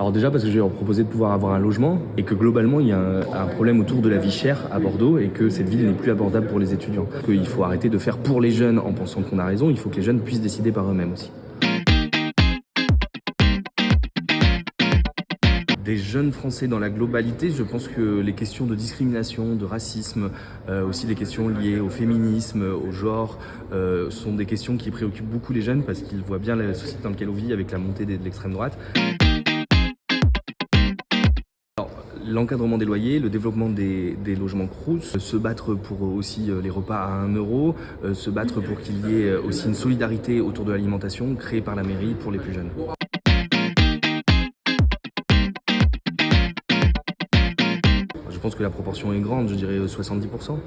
Alors déjà parce que je vais leur proposer de pouvoir avoir un logement et que globalement il y a un problème autour de la vie chère à Bordeaux et que cette ville n'est plus abordable pour les étudiants. Qu'il faut arrêter de faire pour les jeunes en pensant qu'on a raison, il faut que les jeunes puissent décider par eux-mêmes aussi. Des jeunes Français dans la globalité, je pense que les questions de discrimination, de racisme, aussi les questions liées au féminisme, au genre, sont des questions qui préoccupent beaucoup les jeunes parce qu'ils voient bien la société dans laquelle on vit avec la montée de l'extrême droite. L'encadrement des loyers, le développement des logements Crous, se battre pour aussi les repas à 1 euro, se battre pour qu'il y ait aussi une solidarité autour de l'alimentation créée par la mairie pour les plus jeunes. Je pense que la proportion est grande, je dirais 70%.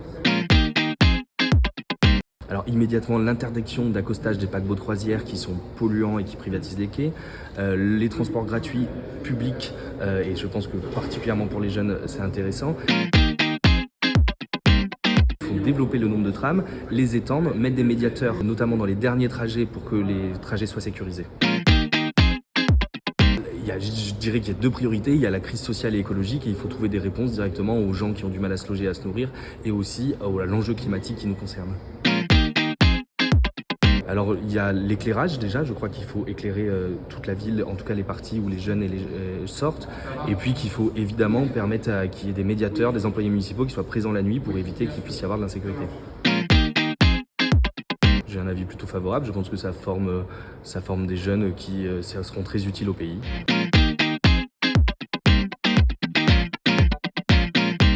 Alors immédiatement, l'interdiction d'accostage des paquebots de croisière qui sont polluants et qui privatisent les quais, les transports gratuits publics, et je pense que particulièrement pour les jeunes, c'est intéressant. Il faut développer le nombre de trams, les étendre, mettre des médiateurs, notamment dans les derniers trajets pour que les trajets soient sécurisés. Je dirais qu'il y a 2 priorités, il y a la crise sociale et écologique et il faut trouver des réponses directement aux gens qui ont du mal à se loger et à se nourrir et aussi à l'enjeu climatique qui nous concerne. Alors il y a l'éclairage déjà, je crois qu'il faut éclairer toute la ville, en tout cas les parties où les jeunes sortent, et puis qu'il faut évidemment permettre qu'il y ait des médiateurs, des employés municipaux qui soient présents la nuit pour éviter qu'il puisse y avoir de l'insécurité. J'ai un avis plutôt favorable, je pense que ça forme des jeunes qui seront très utiles au pays.